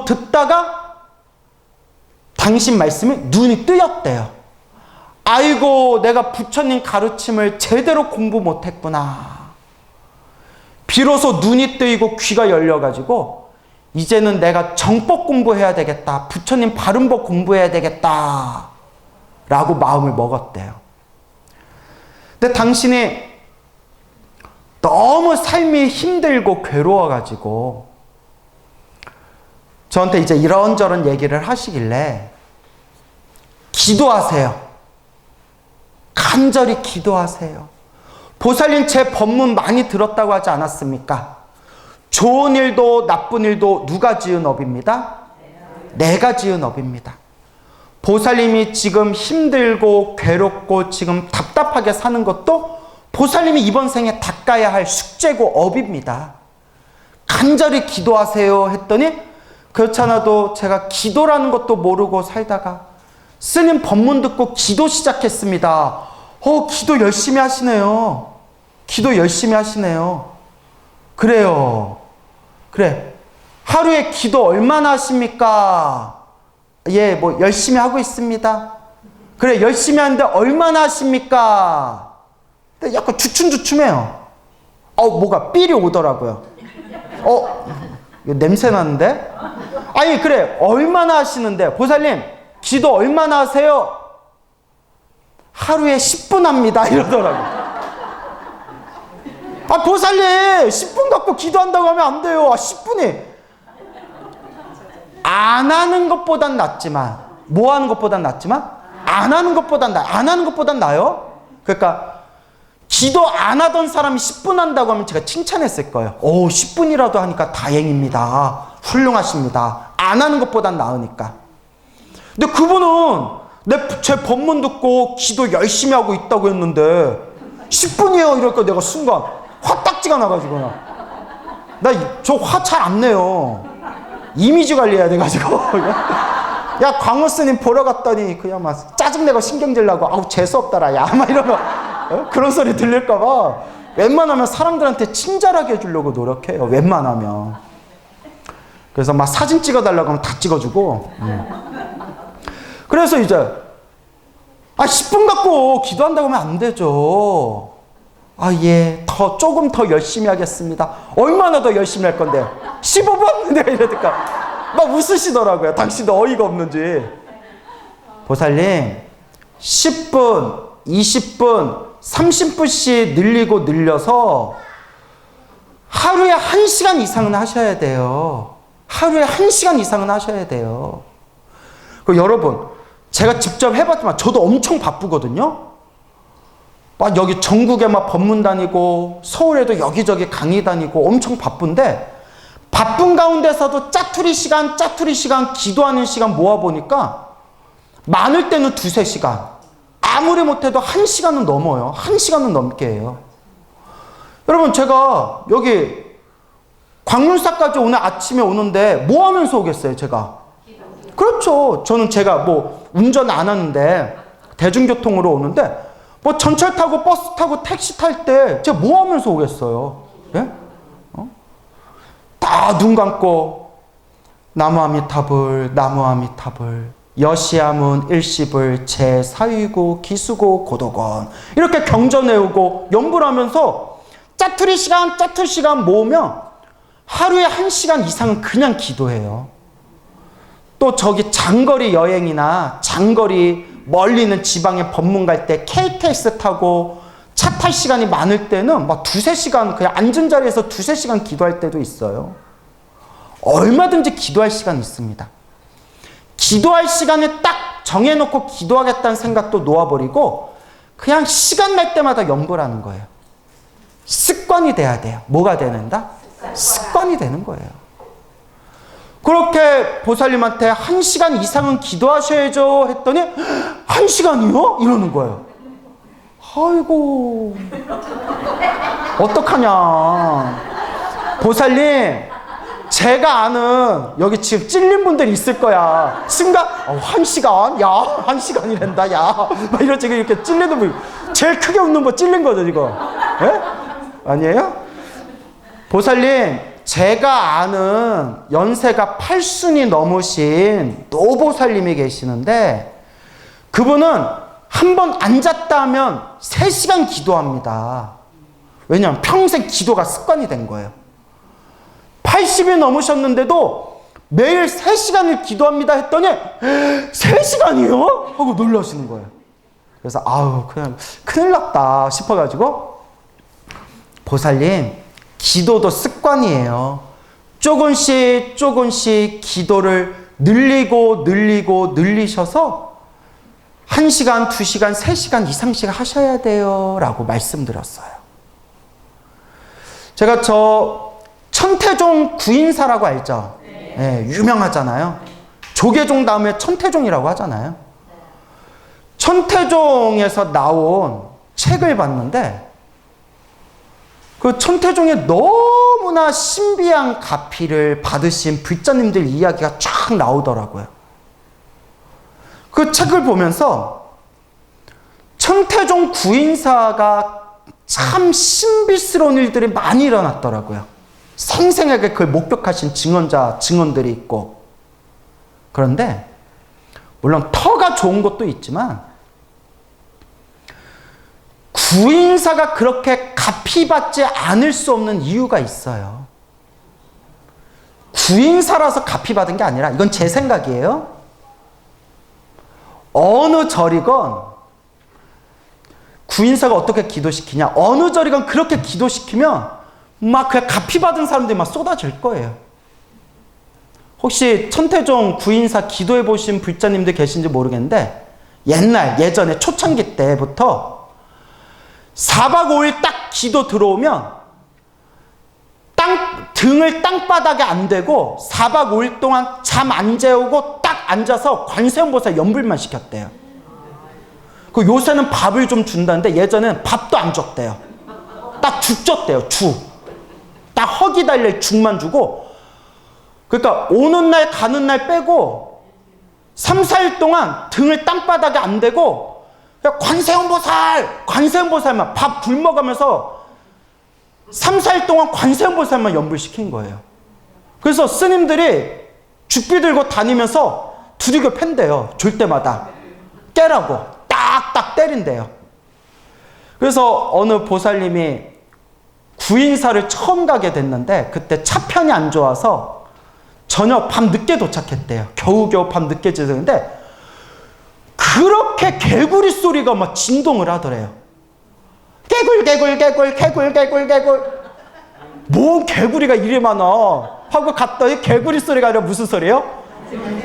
듣다가 당신 말씀에 눈이 뜨였대요. 아이고 내가 부처님 가르침을 제대로 공부 못했구나. 비로소 눈이 뜨이고 귀가 열려가지고 이제는 내가 정법 공부해야 되겠다. 부처님 바른법 공부해야 되겠다. 라고 마음을 먹었대요. 근데 당신이 너무 삶이 힘들고 괴로워가지고 저한테 이제 이런저런 얘기를 하시길래 기도하세요. 간절히 기도하세요. 보살님 제 법문 많이 들었다고 하지 않았습니까? 좋은 일도 나쁜 일도 누가 지은 업입니다? 내가 지은 업입니다. 보살님이 지금 힘들고 괴롭고 지금 답답하게 사는 것도 보살님이 이번 생에 닦아야 할 숙제고 업입니다. 간절히 기도하세요 했더니 그렇지 않아도 제가 기도라는 것도 모르고 살다가 스님 법문 듣고 기도 시작했습니다. 기도 열심히 하시네요. 기도 열심히 하시네요. 그래요. 그래. 하루에 기도 얼마나 하십니까? 예, 열심히 하고 있습니다. 그래, 열심히 하는데 얼마나 하십니까? 근데 약간 주춤주춤해요. 뭐가 삘이 오더라고요. 이거 냄새 나는데? 아니, 그래, 얼마나 하시는데? 보살님, 기도 얼마나 하세요? 하루에 10분 합니다. 이러더라고요. 아, 보살님, 10분 갖고 기도한다고 하면 안 돼요. 10분이. 안 하는 것보단 낫지만, 뭐 하는 것보단 낫지만, 안 하는 것보단 나아요. 안 하는 것보단 나아요. 그러니까, 기도 안 하던 사람이 10분 한다고 하면 제가 칭찬했을 거예요. 오, 10분이라도 하니까 다행입니다. 훌륭하십니다. 안 하는 것보단 나으니까. 근데 그분은 제 법문 듣고 기도 열심히 하고 있다고 했는데 10분이에요. 이럴까 내가 순간 화딱지가 나가지고 나 저 화 잘 안 내요. 이미지 관리해야 돼가지고 야 광호 스님 보러 갔더니 그냥 막 짜증내고 신경질 나고 아우 재수없더라 야 막 이러면 그런 소리 들릴까봐 웬만하면 사람들한테 친절하게 해주려고 노력해요. 웬만하면. 그래서 막 사진 찍어달라고 하면 다 찍어주고. 그래서 이제 10분 갖고 기도한다고 하면 안 되죠. 예, 조금 더 열심히 하겠습니다. 얼마나 더 열심히 할 건데요? 15분? 내가 이러니까 막 웃으시더라고요. 당신도 어이가 없는지. 보살님, 10분, 20분, 30분씩 늘리고 늘려서 하루에 1시간 이상은 하셔야 돼요. 하루에 1시간 이상은 하셔야 돼요. 여러분, 제가 직접 해봤지만 저도 엄청 바쁘거든요. 막 여기 전국에 막 법문 다니고 서울에도 여기저기 강의 다니고 엄청 바쁜데 바쁜 가운데서도 짜투리 시간 기도하는 시간 모아보니까 많을 때는 2-3시간 아무리 못해도 1시간은 넘어요. 1시간은 넘게 해요. 여러분 제가 여기 광문사까지 오늘 아침에 오는데 뭐 하면서 오겠어요 제가? 그렇죠. 저는 제가 뭐 운전 안 하는데 대중교통으로 오는데 뭐 전철 타고 버스 타고 택시 탈 때 제가 뭐 하면서 오겠어요? 예? 다 눈 감고 나무아미타불 나무아미타불 여시아문 일시불 제사위구 기수고 고도건 이렇게 경전 외우고 연불 하면서 짜투리 시간 모으면 하루에 1시간 이상은 그냥 기도해요. 또 저기 장거리 여행이나 장거리 멀리 있는 지방에 법문 갈 때 KTX 타고 차 탈 시간이 많을 때는 막 2-3시간 그냥 앉은 자리에서 2-3시간 기도할 때도 있어요. 얼마든지 기도할 시간이 있습니다. 기도할 시간에 딱 정해놓고 기도하겠다는 생각도 놓아버리고 그냥 시간 날 때마다 연불하는 거예요. 습관이 돼야 돼요. 뭐가 되는다? 습관이 되는 거예요. 그렇게 보살님한테 1시간 이상은 기도하셔야죠 했더니 1시간이요? 이러는 거예요. 아이고 어떡하냐. 보살님 제가 아는 여기 지금 찔린 분들이 있을 거야. 순간 1시간? 야 1시간이란다 야 막 이런 지금 이렇게 찔리는 분 제일 크게 웃는 분 찔린 거죠 지금. 예? 아니에요? 보살님 제가 아는 연세가 8순이 넘으신 노보살님이 계시는데 그분은 한번 앉았다 하면 3시간 기도합니다. 왜냐하면 평생 기도가 습관이 된 거예요. 80이 넘으셨는데도 매일 3시간을 기도합니다 했더니 3시간이요? 하고 놀라시는 거예요. 그래서 그냥 큰일 났다 싶어가지고 보살님 기도도 습관이에요. 조금씩 기도를 늘리셔서 1시간, 2시간, 3시간 이상씩 하셔야 돼요 라고 말씀드렸어요. 제가 천태종 구인사라고 알죠? 네, 유명하잖아요. 조계종 다음에 천태종이라고 하잖아요. 천태종에서 나온 책을 봤는데 그 천태종의 너무나 신비한 가피를 받으신 불자님들 이야기가 쫙 나오더라고요. 그 책을 보면서 천태종 구인사가 참 신비스러운 일들이 많이 일어났더라고요. 생생하게 그걸 목격하신 증언들이 있고. 그런데 물론 터가 좋은 것도 있지만 구인사가 그렇게 가피받지 않을 수 없는 이유가 있어요. 구인사라서 가피받은 게 아니라 이건 제 생각이에요. 어느 절이건 구인사가 어떻게 기도시키냐? 어느 절이건 그렇게 기도시키면 막 그냥 갚이 받은 사람들이 막 쏟아질 거예요. 혹시 천태종 구인사 기도해 보신 불자님들 계신지 모르겠는데 예전에 초창기 때부터 4박 5일 딱 기도 들어오면 등을 땅바닥에 안 대고 4박 5일 동안 잠 안 재우고 딱 앉아서 관세음보살 연불만 시켰대요. 그 요새는 밥을 좀 준다는데 예전에는 밥도 안 줬대요. 딱 죽 줬대요. 딱 허기 달릴 죽만 주고, 그러니까 오는 날 가는 날 빼고 3, 4일 동안 등을 땅바닥에 안 대고 그냥 관세음보살만 밥 굶어가면서 3, 4일 동안 관세음보살만 연불시킨 거예요. 그래서 스님들이 죽비 들고 다니면서 두들겨 팬대요. 졸 때마다 깨라고 딱딱 때린대요. 그래서 어느 보살님이 구인사를 처음 가게 됐는데 그때 차편이 안 좋아서 저녁 밤 늦게 도착했대요. 겨우겨우 밤 늦게 지냈는데 그렇게 개구리 소리가 막 진동을 하더래요. 개굴 뭔 개구리가 이리 많아 하고 갔더니 개구리 소리가 아니라 무슨 소리예요?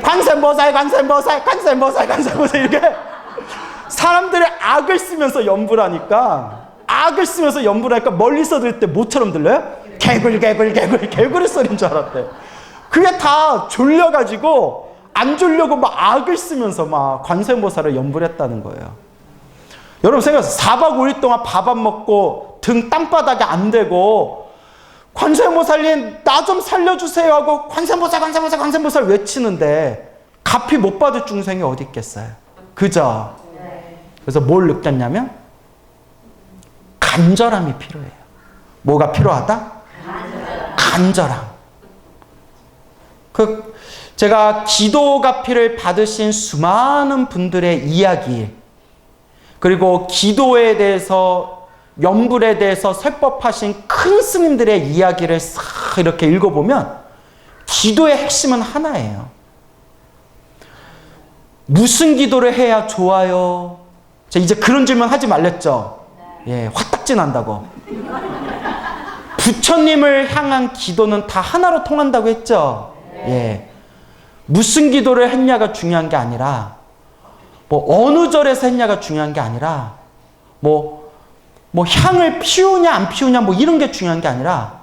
관세음보살 이렇게 사람들의 악을 쓰면서 연불하니까 멀리서 들을 때 뭐처럼 들려요? 개구리 소리인 줄 알았대. 그게 다 졸려가지고 안 졸려고 막 악을 쓰면서 막 관세음보살을 연불했다는 거예요. 여러분 생각해보세요. 4박 5일 동안 밥 안 먹고 등 땅바닥에 안 대고 관세음보살님 나 좀 살려주세요 하고 관세음보살 외치는데 갚이 못 받을 중생이 어디 있겠어요. 그죠? 그래서 뭘 느꼈냐면 간절함이 필요해요. 뭐가 필요하다? 간절함. 제가 기도가피를 받으신 수많은 분들의 이야기, 그리고 기도에 대해서, 연불에 대해서 설법하신 큰 스님들의 이야기를 싹 이렇게 읽어보면 기도의 핵심은 하나예요. 무슨 기도를 해야 좋아요? 이제 그런 질문 하지 말랬죠? 예, 화딱지 난다고. 부처님을 향한 기도는 다 하나로 통한다고 했죠? 예. 무슨 기도를 했냐가 중요한 게 아니라, 어느 절에서 했냐가 중요한 게 아니라, 향을 피우냐 안 피우냐 이런 게 중요한 게 아니라,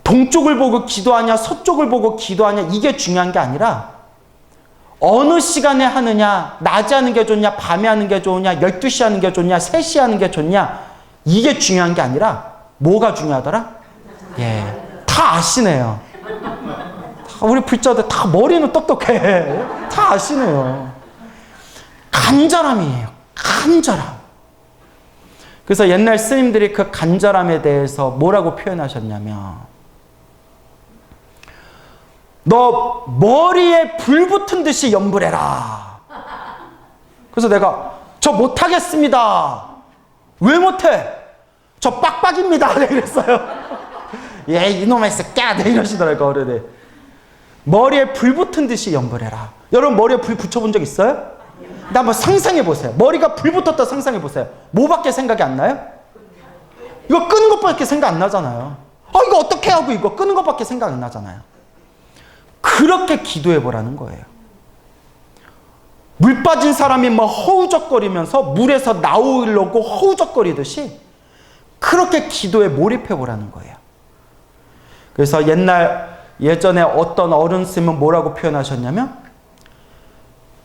동쪽을 보고 기도하냐 서쪽을 보고 기도하냐 이게 중요한 게 아니라, 어느 시간에 하느냐, 낮에 하는 게 좋냐, 밤에 하는 게 좋으냐, 12시 하는 게 좋냐, 3시 하는 게 좋냐, 이게 중요한 게 아니라, 뭐가 중요하더라? 예, 다 아시네요. 우리 불자들 다 머리는 똑똑해. 다 아시네요. 간절함이에요. 간절함. 그래서 옛날 스님들이 그 간절함에 대해서 뭐라고 표현하셨냐면, 너 머리에 불 붙은 듯이 연불해라. 그래서 내가 저 못하겠습니다. 왜 못해? 저 빡빡입니다. 그랬어요. 예, 이놈의 새끼야. 이러시더라고요, 어른이. 머리에 불 붙은 듯이 연불해라. 여러분 머리에 불 붙여본 적 있어요? 근데 한번 상상해 보세요. 머리가 불 붙었다 상상해 보세요. 뭐밖에 생각이 안 나요? 이거 끄는 것밖에 생각 안 나잖아요. 이거 어떻게 하고 이거 끄는 것밖에 생각 안 나잖아요. 그렇게 기도해 보라는 거예요. 물 빠진 사람이 막 허우적거리면서 물에서 나오려고 허우적거리듯이 그렇게 기도에 몰입해 보라는 거예요. 그래서 예전에 어떤 어른 스님은 뭐라고 표현하셨냐면,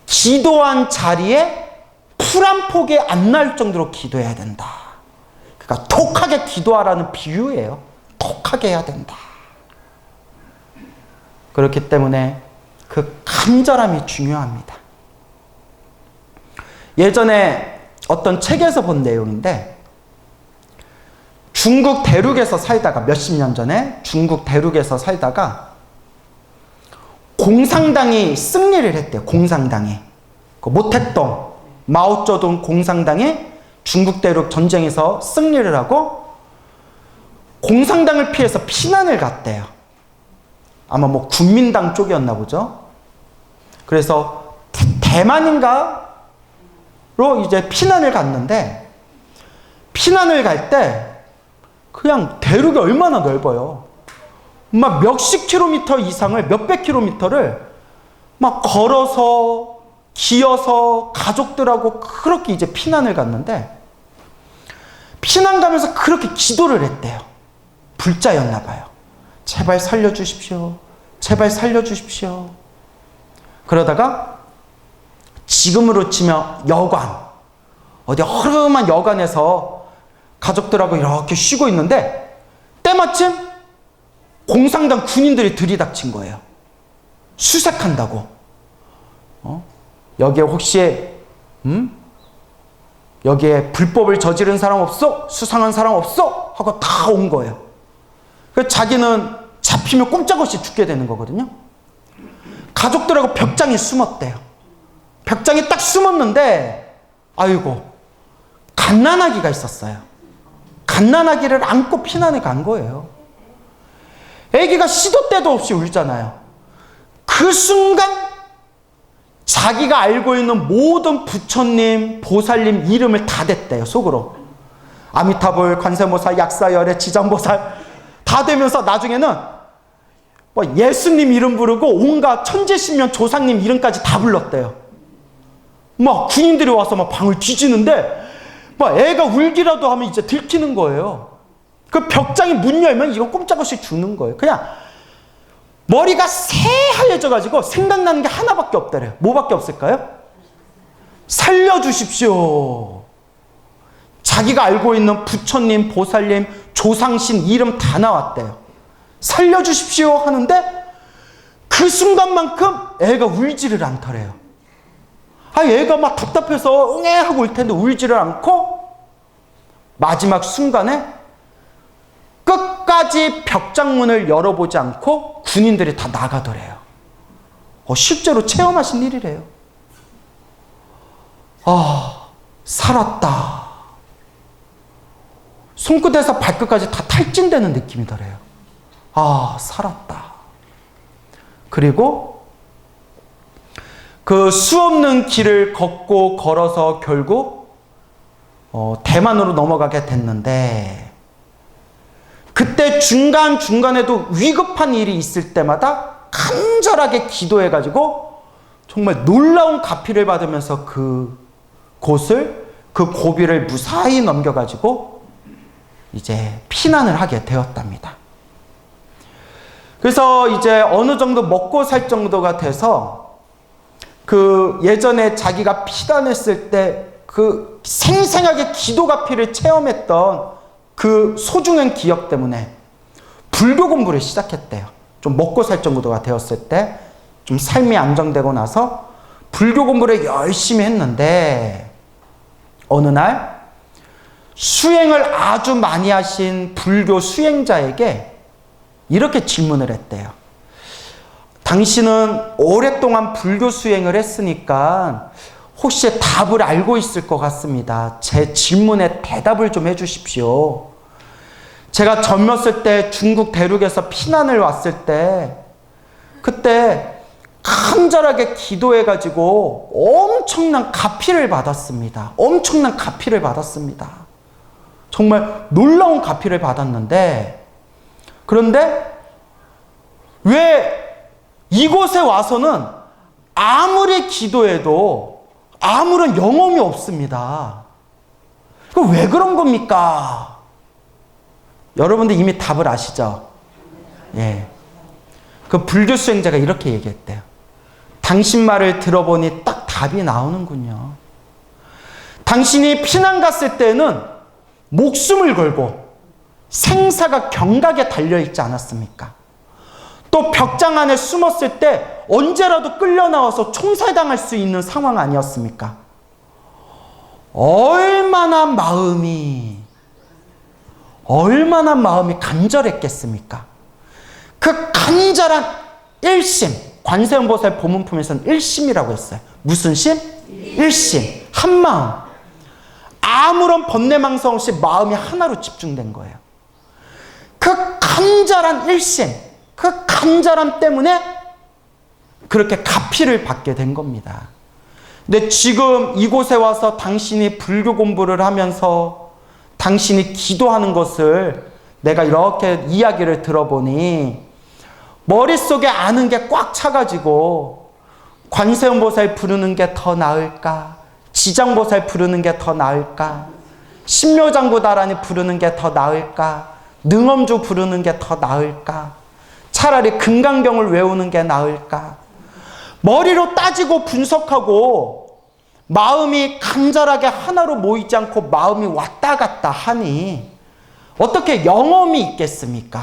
기도한 자리에 풀 한 폭이 안 날 정도로 기도해야 된다. 그러니까 톡하게 기도하라는 비유예요. 톡하게 해야 된다. 그렇기 때문에 그 간절함이 중요합니다. 예전에 어떤 책에서 본 내용인데, 중국 대륙에서 살다가 몇십 년 전에 중국 대륙에서 살다가 공산당이 승리를 했대요. 공산당이. 그 모택동, 마오쩌둥 공산당이 중국 대륙 전쟁에서 승리를 하고 공산당을 피해서 피난을 갔대요. 아마 국민당 쪽이었나 보죠. 그래서 대만인가로 이제 피난을 갔는데 피난을 갈 때 그냥 대륙이 얼마나 넓어요. 막 몇십 킬로미터 이상을, 몇백 킬로미터를 막 걸어서, 기어서 가족들하고 그렇게 이제 피난을 갔는데, 피난 가면서 그렇게 기도를 했대요. 불자였나 봐요. 제발 살려주십시오. 제발 살려주십시오. 그러다가 지금으로 치면 여관, 어디 허름한 여관에서 가족들하고 이렇게 쉬고 있는데 때마침 공산당 군인들이 들이닥친 거예요. 수색한다고. 여기에 혹시 여기에 불법을 저지른 사람 없어? 수상한 사람 없어? 하고 다 온 거예요. 그래서 자기는 잡히면 꼼짝없이 죽게 되는 거거든요. 가족들하고 벽장에 숨었대요. 벽장에 딱 숨었는데 아이고 갓난아기가 있었어요. 갓난아기를 안고 피난을 간 거예요. 아기가 시도 때도 없이 울잖아요. 그 순간 자기가 알고 있는 모든 부처님, 보살님 이름을 다 댔대요. 속으로. 아미타불, 관세모사, 약사열애, 지장보살 다 되면서 나중에는 뭐 예수님 이름 부르고 온갖 천지신명 조상님 이름까지 다 불렀대요. 막 군인들이 와서 막 방을 뒤지는데 막 애가 울기라도 하면 이제 들키는 거예요. 그 벽장이 문 열면 이거 꼼짝없이 죽는 거예요. 그냥 머리가 새하얘져가지고 생각나는 게 하나밖에 없더래요. 뭐밖에 없을까요? 살려주십시오. 자기가 알고 있는 부처님, 보살님, 조상신 이름 다 나왔대요. 살려주십시오 하는데 그 순간만큼 애가 울지를 않더래요. 애가 막 답답해서 응애 하고 올 텐데 울지를 않고 마지막 순간에 끝까지 벽장문을 열어보지 않고 군인들이 다 나가더래요. 실제로 체험하신 일이래요. 살았다. 손끝에서 발끝까지 다 탈진되는 느낌이더래요. 살았다. 그리고 그 수없는 길을 걷고 걸어서 결국 대만으로 넘어가게 됐는데 그때 중간중간에도 위급한 일이 있을 때마다 간절하게 기도해가지고 정말 놀라운 가피를 받으면서 그 곳을, 그 고비를 무사히 넘겨가지고 이제 피난을 하게 되었답니다. 그래서 이제 어느 정도 먹고 살 정도가 돼서 그 예전에 자기가 피난했을 때 그 생생하게 기도 가피를 체험했던 그 소중한 기억 때문에 불교 공부를 시작했대요. 좀 먹고 살 정도가 되었을 때, 좀 삶이 안정되고 나서 불교 공부를 열심히 했는데 어느 날 수행을 아주 많이 하신 불교 수행자에게 이렇게 질문을 했대요. 당신은 오랫동안 불교 수행을 했으니까 혹시 답을 알고 있을 것 같습니다. 제 질문에 대답을 좀 해주십시오. 제가 젊었을 때 중국 대륙에서 피난을 왔을 때 그때 간절하게 기도해가지고 엄청난 가피를 받았습니다. 엄청난 가피를 받았습니다. 정말 놀라운 가피를 받았는데 그런데 왜 이곳에 와서는 아무리 기도해도 아무런 영험이 없습니다. 왜 그런 겁니까? 여러분들 이미 답을 아시죠? 예. 그 불교 수행자가 이렇게 얘기했대요. 당신 말을 들어보니 딱 답이 나오는군요. 당신이 피난 갔을 때는 목숨을 걸고 생사가 경각에 달려있지 않았습니까? 또 벽장 안에 숨었을 때 언제라도 끌려 나와서 총살당할 수 있는 상황 아니었습니까? 얼마나 마음이 간절했겠습니까? 그 간절한 일심, 관세음보살 보문품에서는 일심이라고 했어요. 무슨 심? 일심, 한마음. 아무런 번뇌망상 없이 마음이 하나로 집중된 거예요. 그 간절한 일심, 그 간절함 때문에 그렇게 가피를 받게 된 겁니다. 근데 지금 이곳에 와서 당신이 불교 공부를 하면서 당신이 기도하는 것을 내가 이렇게 이야기를 들어보니 머릿속에 아는 게 꽉 차가지고 관세음보살 부르는 게 더 나을까? 지장보살 부르는 게 더 나을까? 신묘장구다라니 부르는 게 더 나을까? 능엄주 부르는 게 더 나을까? 차라리 금강경을 외우는 게 나을까? 머리로 따지고 분석하고 마음이 간절하게 하나로 모이지 않고 마음이 왔다 갔다 하니 어떻게 영험이 있겠습니까?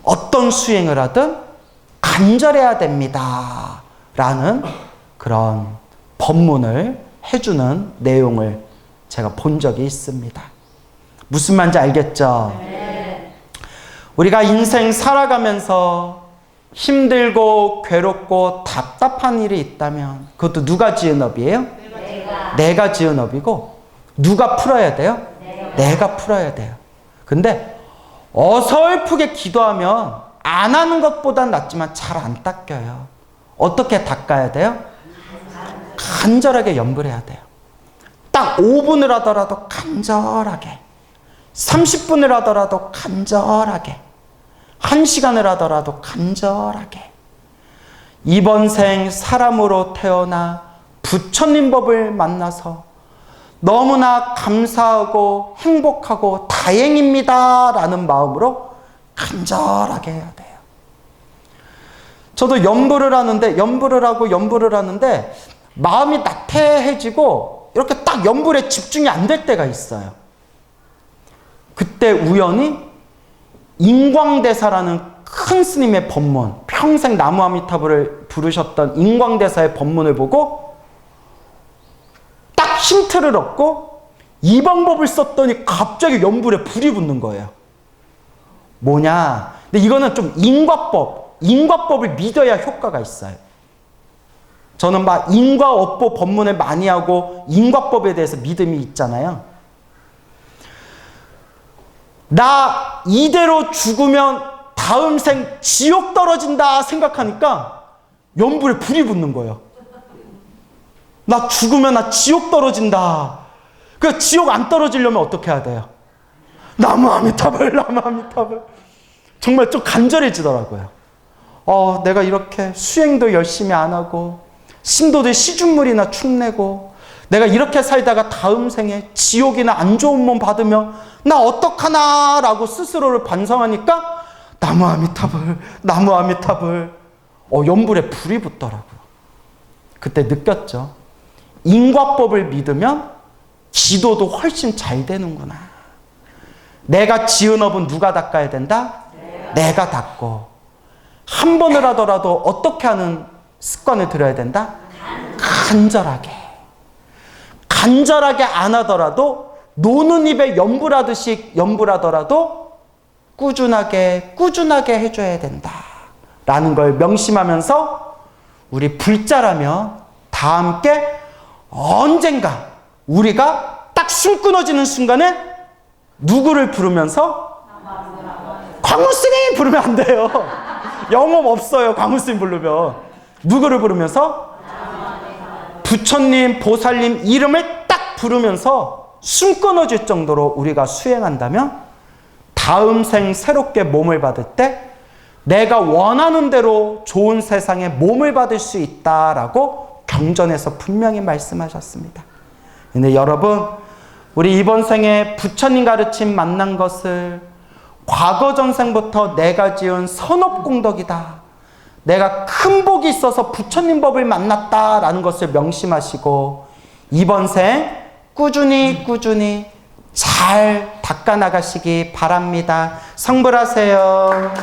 어떤 수행을 하든 간절해야 됩니다. 라는 그런 법문을 해주는 내용을 제가 본 적이 있습니다. 무슨 말인지 알겠죠? 네. 우리가 인생 살아가면서 힘들고 괴롭고 답답한 일이 있다면 그것도 누가 지은 업이에요? 내가 지은 업이고 누가 풀어야 돼요? 내가 풀어야 돼요. 근데 어설프게 기도하면 안 하는 것보단 낫지만 잘 안 닦여요. 어떻게 닦아야 돼요? 간절하게 염불 해야 돼요. 딱 5분을 하더라도 간절하게, 30분을 하더라도 간절하게, 1시간을 하더라도 간절하게. 이번 생 사람으로 태어나 부처님 법을 만나서 너무나 감사하고 행복하고 다행입니다 라는 마음으로 간절하게 해야 돼요. 저도 연불을 하는데 마음이 나태해지고 이렇게 딱 연불에 집중이 안 될 때가 있어요. 그때 우연히 인광대사라는 큰 스님의 법문, 평생 나무아미타불을 부르셨던 인광대사의 법문을 보고 딱 힌트를 얻고 이 방법을 썼더니 갑자기 연불에 불이 붙는 거예요. 뭐냐? 근데 이거는 좀 인과법을 믿어야 효과가 있어요. 저는 막 인과업보 법문을 많이 하고 인과법에 대해서 믿음이 있잖아요. 나 이대로 죽으면 다음 생 지옥 떨어진다 생각하니까 연불에 불이 붙는 거예요. 나 죽으면 나 지옥 떨어진다. 그 지옥 안 떨어지려면 어떻게 해야 돼요? 나무아미타불. 정말 좀 간절해지더라고요. 내가 이렇게 수행도 열심히 안 하고 신도들 시준물이나 축내고 내가 이렇게 살다가 다음 생에 지옥이나 안 좋은 몸 받으면 나 어떡하나 라고 스스로를 반성하니까 나무아미타불 연불에 불이 붙더라고요. 그때 느꼈죠. 인과법을 믿으면 기도도 훨씬 잘 되는구나. 내가 지은 업은 누가 닦아야 된다? 내가 닦고 한 번을 하더라도 어떻게 하는 습관을 들여야 된다? 간절하게 안 하더라도 노는 입에 연불하듯이 연불하더라도 꾸준하게 해줘야 된다 라는 걸 명심하면서 우리 불자라면 다 함께 언젠가 우리가 딱 숨 끊어지는 순간에 누구를 부르면서? 광우스님 부르면 안 돼요. 영업 없어요. 광우스님 부르면. 누구를 부르면서? 부처님, 보살님 이름을 딱 부르면서 숨 끊어질 정도로 우리가 수행한다면 다음 생 새롭게 몸을 받을 때 내가 원하는 대로 좋은 세상에 몸을 받을 수 있다라고 경전에서 분명히 말씀하셨습니다. 근데 여러분, 우리 이번 생에 부처님 가르침 만난 것을 과거 전생부터 내가 지은 선업공덕이다. 내가 큰 복이 있어서 부처님 법을 만났다라는 것을 명심하시고 이번 생 꾸준히 잘 닦아나가시기 바랍니다. 성불하세요.